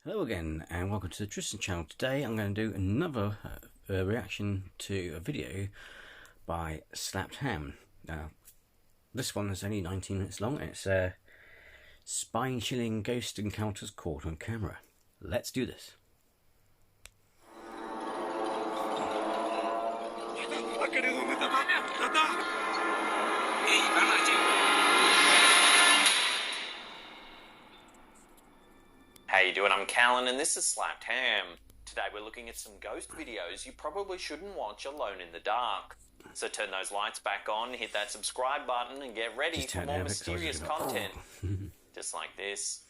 Hello again and welcome to the Tristan channel. Today I'm going to do another reaction to a video by SlappedHam. Now this one is only 19 minutes long and it's a spine-chilling ghost encounters caught on camera. Let's do this. How you doing? I'm Callan and this is SlappedHam. Today we're looking at some ghost videos you probably shouldn't watch alone in the dark. So turn those lights back on, hit that subscribe button and get ready for more mysterious content. Just like this.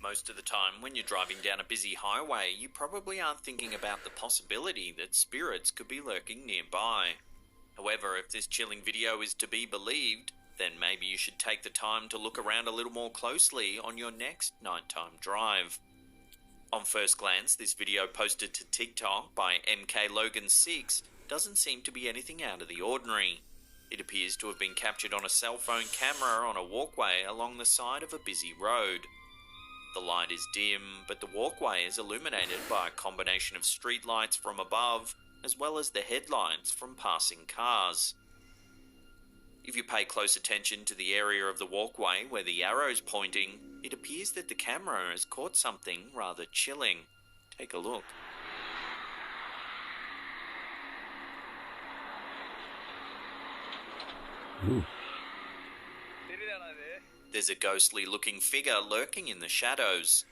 Most of the time when you're driving down a busy highway, you probably aren't thinking about the possibility that spirits could be lurking nearby. However, if this chilling video is to be believed, then maybe you should take the time to look around a little more closely on your next nighttime drive. On first glance, this video posted to TikTok by MKLogan6 doesn't seem to be anything out of the ordinary. It appears to have been captured on a cell phone camera on a walkway along the side of a busy road. The light is dim, but the walkway is illuminated by a combination of street lights from above as well as the headlights from passing cars. If you pay close attention to the area of the walkway where the arrow's pointing, it appears that the camera has caught something rather chilling. Take a look. Ooh. There's a ghostly looking figure lurking in the shadows.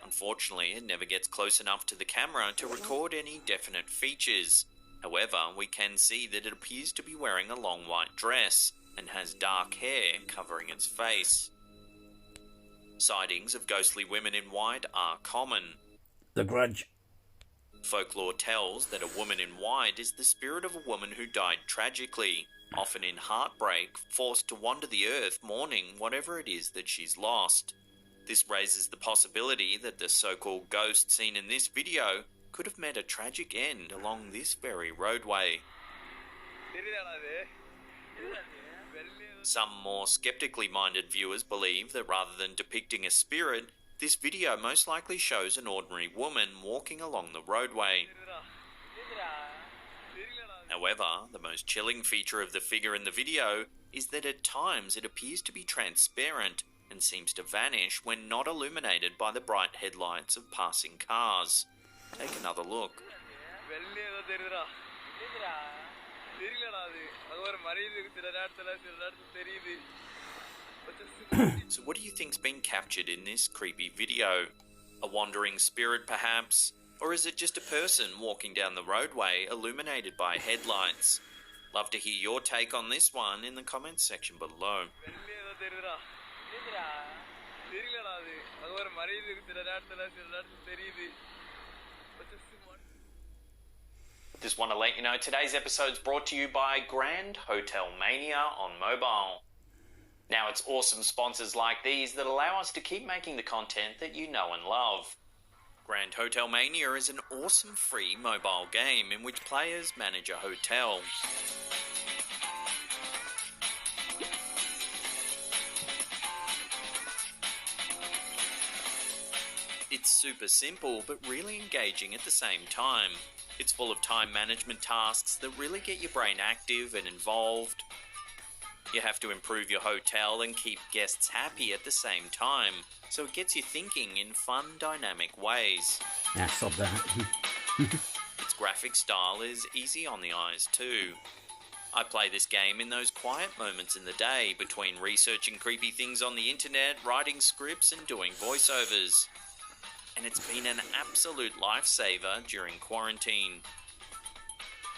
Unfortunately, it never gets close enough to the camera to record any definite features. However, we can see that it appears to be wearing a long white dress and has dark hair covering its face. Sightings of ghostly women in white are common. The Grudge. Folklore tells that a woman in white is the spirit of a woman who died tragically, often in heartbreak, forced to wander the earth mourning whatever it is that she's lost. This raises the possibility that the so-called ghost seen in this video could have met a tragic end along this very roadway. Some more skeptically minded viewers believe that rather than depicting a spirit, this video most likely shows an ordinary woman walking along the roadway. However, the most chilling feature of the figure in the video is that at times it appears to be transparent and seems to vanish when not illuminated by the bright headlights of passing cars. Take another look. So what do you think's been captured in this creepy video? A wandering spirit perhaps? Or is it just a person walking down the roadway illuminated by headlights? Love to hear your take on this one in the comments section below. Just want to let you know today's episode is brought to you by Grand Hotel Mania on mobile. Now it's awesome sponsors like these that allow us to keep making the content that you know and love. Grand Hotel Mania is an awesome free mobile game in which players manage a hotel. It's super simple but really engaging at the same time. It's full of time management tasks that really get your brain active and involved. You have to improve your hotel and keep guests happy at the same time, so it gets you thinking in fun, dynamic ways. Yeah, stop that. Its graphic style is easy on the eyes too. I play this game in those quiet moments in the day between researching creepy things on the internet, writing scripts and doing voiceovers. And it's been an absolute lifesaver during quarantine.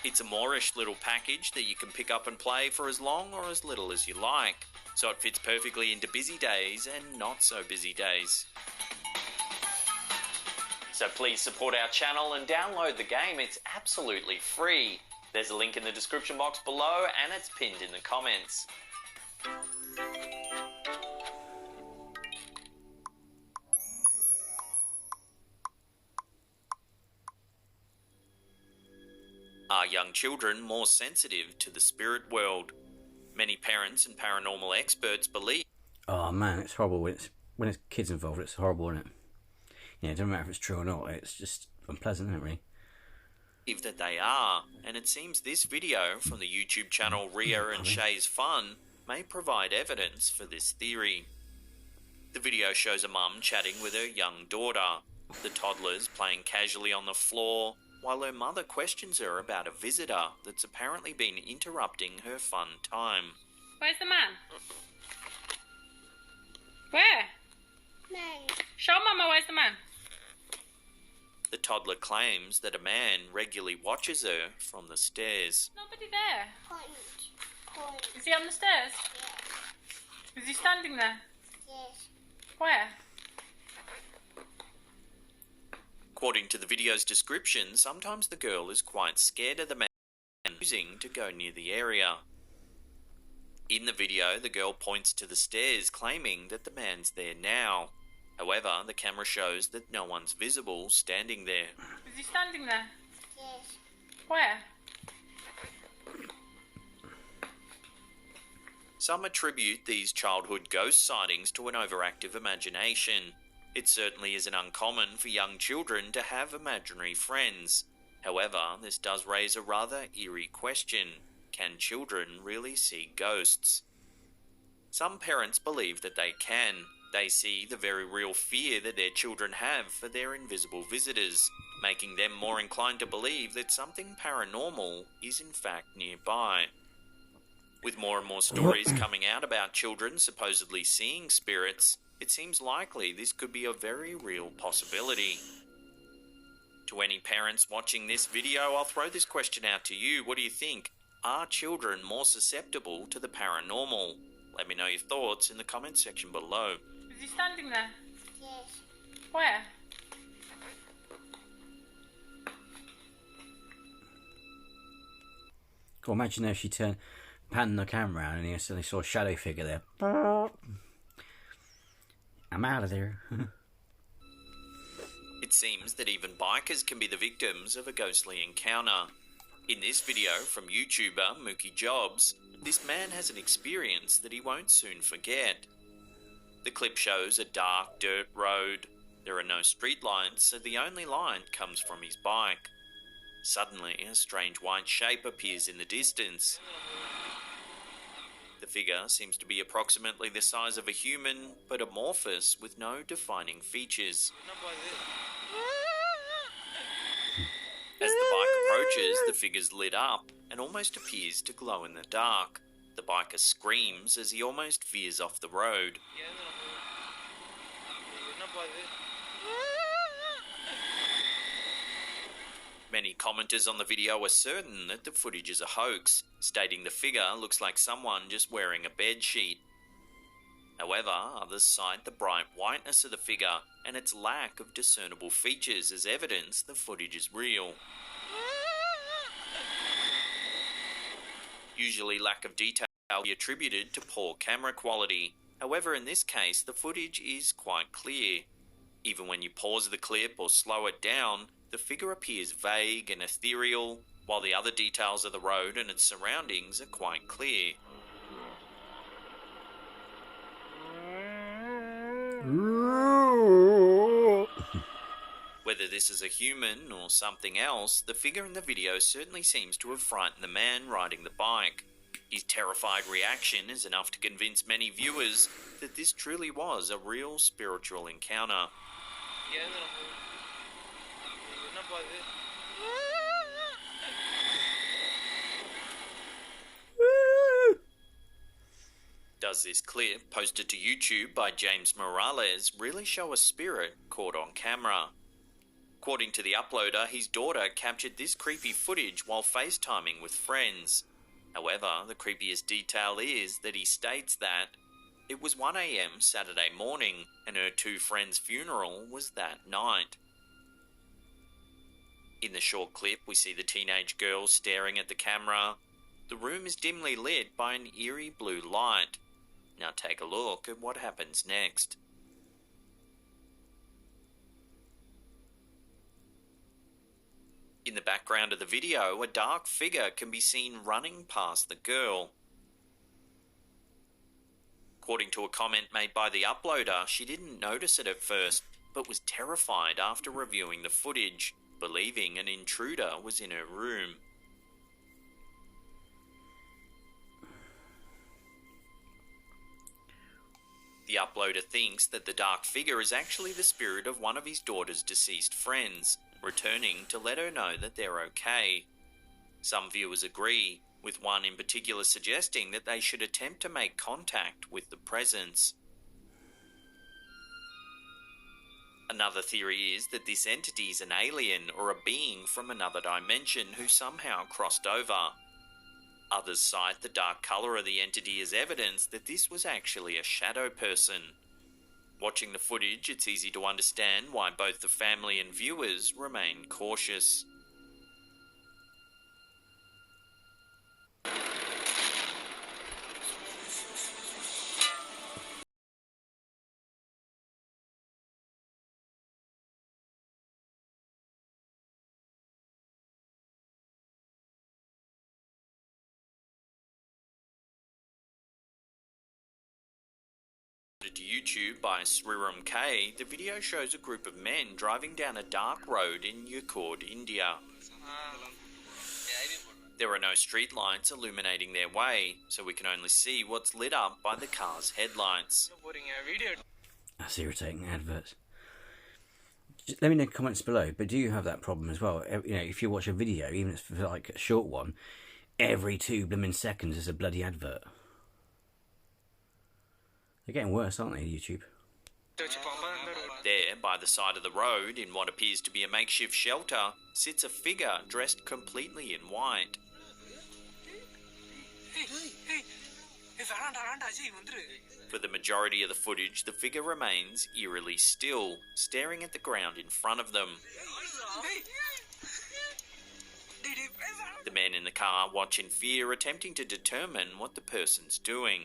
It's a Moorish little package that you can pick up and play for as long or as little as you like, so it fits perfectly into busy days and not so busy days. So please support our channel and download the game, it's absolutely free. There's a link in the description box below and it's pinned in the comments. Are young children more sensitive to the spirit world? Many parents and paranormal experts believe. Oh man, it's horrible when it's kids involved. It's horrible, isn't it? Yeah, it doesn't matter if it's true or not. It's just unpleasant, isn't it? Really. That they are, and it seems this video from the YouTube channel Rhea and Shay's Fun may provide evidence for this theory. The video shows a mum chatting with her young daughter. The toddler's playing casually on the floor, while her mother questions her about a visitor that's apparently been interrupting her fun time. Where's the man? Where? Man. Show Mama where's the man. The toddler claims that a man regularly watches her from the stairs. Nobody there. Point. Is he on the stairs? Yes. Is he standing there? Yes. Where? According to the video's description, sometimes the girl is quite scared of the man and refusing to go near the area. In the video, the girl points to the stairs, claiming that the man's there now. However, the camera shows that no one's visible standing there. Is he standing there? Yes. Where? Some attribute these childhood ghost sightings to an overactive imagination. It certainly isn't uncommon for young children to have imaginary friends. However, this does raise a rather eerie question. Can children really see ghosts? Some parents believe that they can. They see the very real fear that their children have for their invisible visitors, making them more inclined to believe that something paranormal is in fact nearby. With more and more stories coming out about children supposedly seeing spirits, it seems likely this could be a very real possibility. To any parents watching this video, I'll throw this question out to you. What do you think? Are children more susceptible to the paranormal? Let me know your thoughts in the comment section below. Is he standing there? Yes. Where? Cool, imagine if she panned the camera around and you suddenly saw a shadow figure there. I'm out of there. It seems that even bikers can be the victims of a ghostly encounter. In this video from YouTuber Mookie Jobs, this man has an experience that he won't soon forget. The clip shows a dark dirt road. There are no street lights, so the only light comes from his bike. Suddenly, a strange white shape appears in the distance. The figure seems to be approximately the size of a human, but amorphous with no defining features. As the bike approaches, the figure's lit up and almost appears to glow in the dark. The biker screams as he almost veers off the road. Many commenters on the video are certain that the footage is a hoax, stating the figure looks like someone just wearing a bed sheet. However, others cite the bright whiteness of the figure and its lack of discernible features as evidence the footage is real. Usually lack of detail can be attributed to poor camera quality. However, in this case, the footage is quite clear. Even when you pause the clip or slow it down, the figure appears vague and ethereal, while the other details of the road and its surroundings are quite clear. Whether this is a human or something else, the figure in the video certainly seems to have frightened the man riding the bike. His terrified reaction is enough to convince many viewers that this truly was a real spiritual encounter. Does this clip, posted to YouTube by James Morales, really show a spirit caught on camera? According to the uploader, his daughter captured this creepy footage while FaceTiming with friends. However, the creepiest detail is that he states that it was 1 a.m. Saturday morning and her two friends' funeral was that night. In the short clip, we see the teenage girl staring at the camera. The room is dimly lit by an eerie blue light. Now take a look at what happens next. In the background of the video, a dark figure can be seen running past the girl. According to a comment made by the uploader, she didn't notice it at first, but was terrified after reviewing the footage, believing an intruder was in her room. The uploader thinks that the dark figure is actually the spirit of one of his daughter's deceased friends, returning to let her know that they're okay. Some viewers agree, with one in particular suggesting that they should attempt to make contact with the presence. Another theory is that this entity is an alien or a being from another dimension who somehow crossed over. Others cite the dark colour of the entity as evidence that this was actually a shadow person. Watching the footage, it's easy to understand why both the family and viewers remain cautious. To YouTube by Sriram K, the video shows a group of men driving down a dark road in Yacord, India. There are no street lights illuminating their way, so we can only see what's lit up by the car's headlights. That's irritating, adverts. Just let me know in the comments below, but do you have that problem as well? You know, if you watch a video, even if it's like a short one, every 2 blooming seconds is a bloody advert. They're getting worse, aren't they, YouTube? There, by the side of the road, in what appears to be a makeshift shelter, sits a figure dressed completely in white. For the majority of the footage, the figure remains eerily still, staring at the ground in front of them. The men in the car watch in fear, attempting to determine what the person's doing.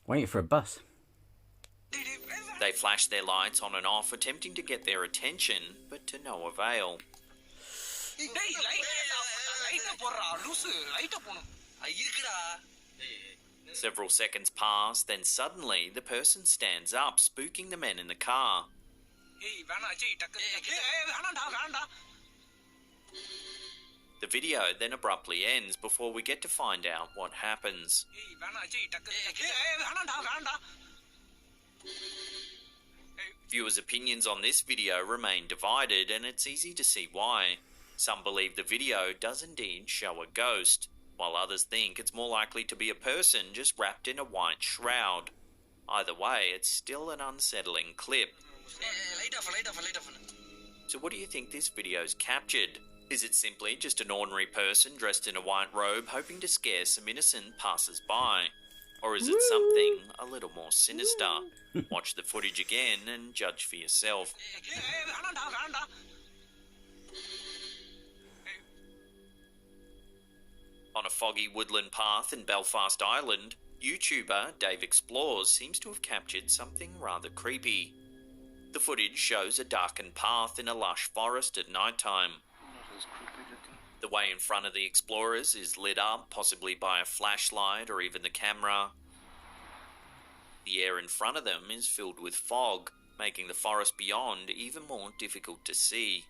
Waiting for a bus. They flash their lights on and off, attempting to get their attention, but to no avail. Several seconds pass, then suddenly the person stands up, spooking the men in the car. The video then abruptly ends before we get to find out what happens. Viewers' opinions on this video remain divided, and it's easy to see why. Some believe the video does indeed show a ghost, while others think it's more likely to be a person just wrapped in a white shroud. Either way, it's still an unsettling clip. So what do you think this video's captured? Is it simply just an ordinary person dressed in a white robe hoping to scare some innocent passers-by? Or is it something a little more sinister? Watch the footage again and judge for yourself. On a foggy woodland path in Belfast, Ireland, YouTuber Dave Explores seems to have captured something rather creepy. The footage shows a darkened path in a lush forest at night time. The way in front of the explorers is lit up, possibly by a flashlight or even the camera. The air in front of them is filled with fog, making the forest beyond even more difficult to see.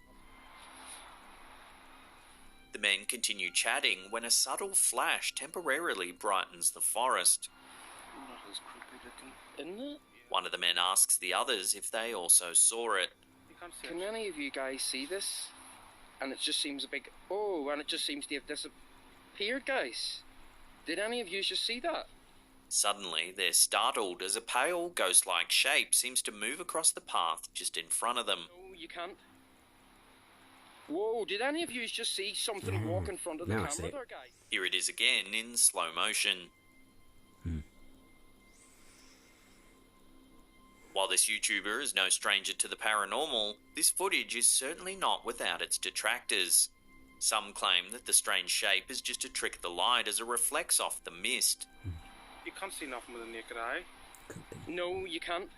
The men continue chatting when a subtle flash temporarily brightens the forest. Isn't it? One of the men asks the others if they also saw it. Can any of you guys see this? And it just seems a big... Oh, and it just seems to have disappeared, guys. Did any of you just see that? Suddenly, they're startled as a pale, ghost-like shape seems to move across the path just in front of them. No, you can't. Whoa, did any of you just see something walk in front of the Now I camera see it. there, guys? Here it is again in slow motion. While this YouTuber is no stranger to the paranormal, this footage is certainly not without its detractors. Some claim that the strange shape is just a trick of the light as it reflects off the mist. You can't see nothing with the naked eye. No, you can't.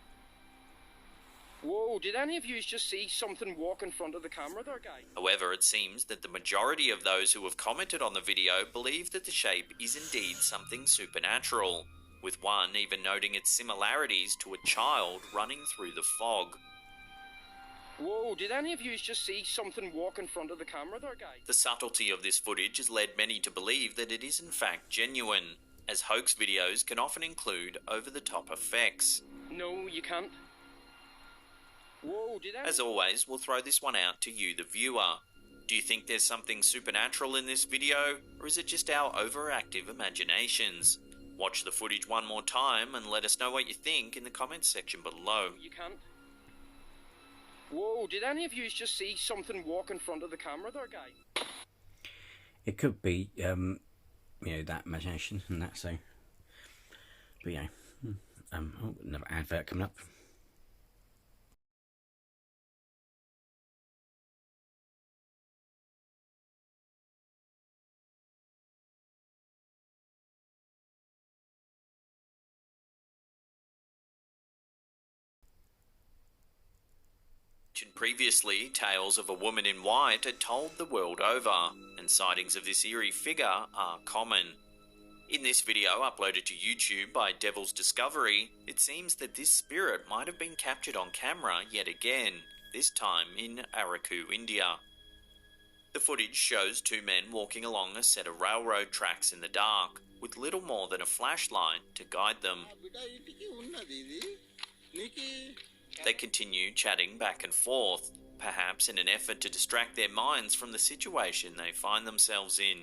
Whoa, did any of you just see something walk in front of the camera there, guy? However, it seems that the majority of those who have commented on the video believe that the shape is indeed something supernatural, with one even noting its similarities to a child running through the fog. Whoa, did any of you just see something walk in front of the camera there, guy? The subtlety of this footage has led many to believe that it is in fact genuine, as hoax videos can often include over-the-top effects. No, you can't. Whoa, did any... As always, we'll throw this one out to you, the viewer. Do you think there's something supernatural in this video, or is it just our overactive imaginations? Watch the footage one more time and let us know what you think in the comments section below. You can't. Whoa, did any of you just see something walk in front of the camera there, guy? It could be, you know, that imagination and that, so. But yeah, oh, another advert coming up. Previously, tales of a woman in white are told the world over, and sightings of this eerie figure are common. In this video uploaded to YouTube by Devil's Discovery, it seems that this spirit might have been captured on camera yet again, this time in Araku, India. The footage shows two men walking along a set of railroad tracks in the dark, with little more than a flashlight to guide them. They continue chatting back and forth, perhaps in an effort to distract their minds from the situation they find themselves in.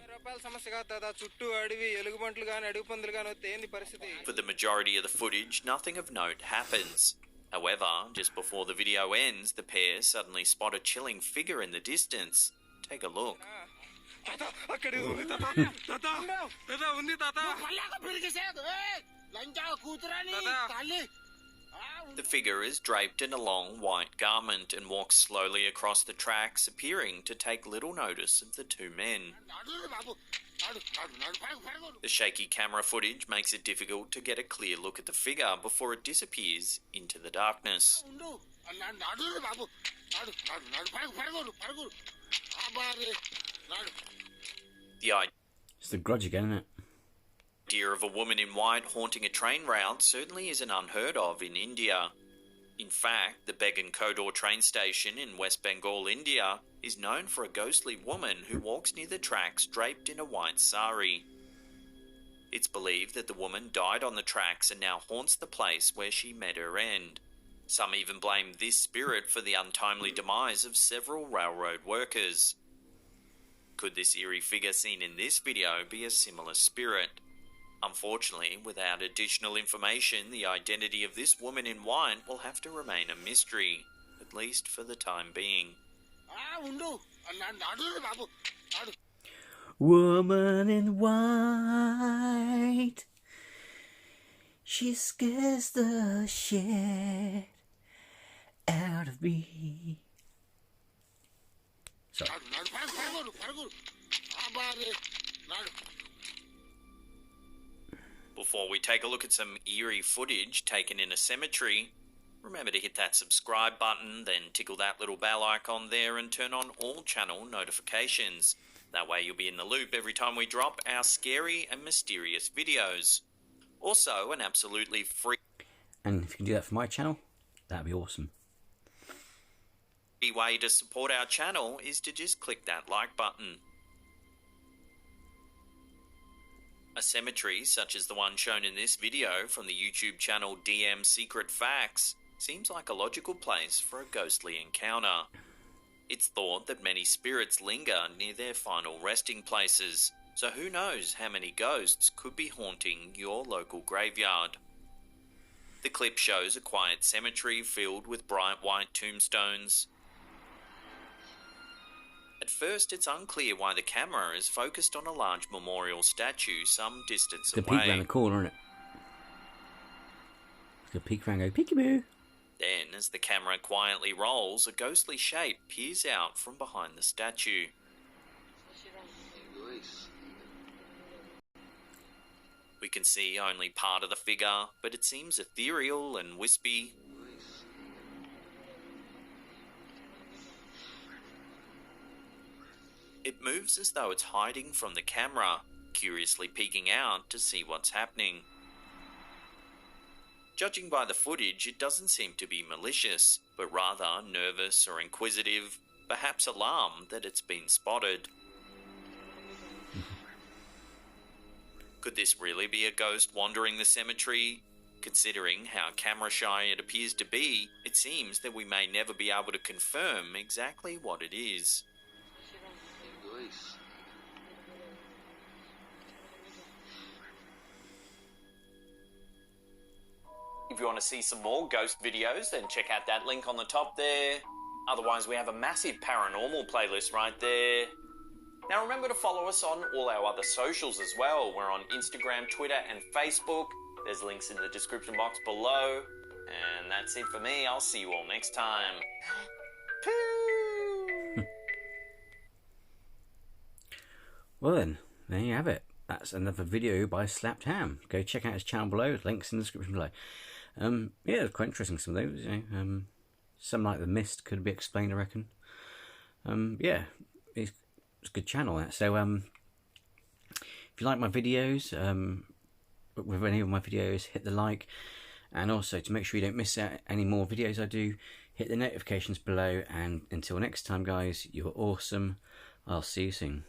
For the majority of the footage, nothing of note happens. However, just before the video ends, the pair suddenly spot a chilling figure in the distance. Take a look. The figure is draped in a long white garment and walks slowly across the tracks, appearing to take little notice of the two men. The shaky camera footage makes it difficult to get a clear look at the figure before it disappears into the darkness. It's the Grudge again, isn't it? The idea of a woman in white haunting a train route certainly isn't unheard of in India. In fact, the Begun Kodor train station in West Bengal, India, is known for a ghostly woman who walks near the tracks draped in a white sari. It's believed that the woman died on the tracks and now haunts the place where she met her end. Some even blame this spirit for the untimely demise of several railroad workers. Could this eerie figure seen in this video be a similar spirit? Unfortunately, without additional information, the identity of this woman in white will have to remain a mystery, at least for the time being. Woman in white, she scares the shit out of me. Sorry. Before we take a look at some eerie footage taken in a cemetery, remember to hit that subscribe button, then tickle that little bell icon there and turn on all channel notifications. That way you'll be in the loop every time we drop our scary and mysterious videos. Also, an absolutely free... And if you can do that for my channel, that'd be awesome. way to support our channel is to just click that like button. A cemetery such as the one shown in this video from the YouTube channel DM Secret Facts seems like a logical place for a ghostly encounter. It's thought that many spirits linger near their final resting places, so who knows how many ghosts could be haunting your local graveyard. The clip shows a quiet cemetery filled with bright white tombstones. At first, it's unclear why the camera is focused on a large memorial statue some distance It's a away. peek around the corner, isn't it? It's a peek around and go, peekaboo. Then, as the camera quietly rolls, a ghostly shape peers out from behind the statue. We can see only part of the figure, but it seems ethereal and wispy. It moves as though it's hiding from the camera, curiously peeking out to see what's happening. Judging by the footage, it doesn't seem to be malicious, but rather nervous or inquisitive, perhaps alarmed that it's been spotted. Could this really be a ghost wandering the cemetery? Considering how camera shy it appears to be, it seems that we may never be able to confirm exactly what it is. If you want to see some more ghost videos, then check out that link on the top there. Otherwise, we have a massive paranormal playlist right there. Now remember to follow us on all our other socials as well. We're on Instagram, Twitter and Facebook. There's links in the description box below. And that's it for me. I'll see you all next time. Well then, there you have it. That's another video by SlappedHam. Go check out his channel below. Links in the description below. Yeah, quite interesting, some of those. You know, some like the mist could be explained, I reckon. Yeah, it's a good channel, that. So if you like my videos, with any of my videos, hit the like, and also to make sure you don't miss out any more videos I do, hit the notifications below. And until next time, guys, you're awesome. I'll see you soon.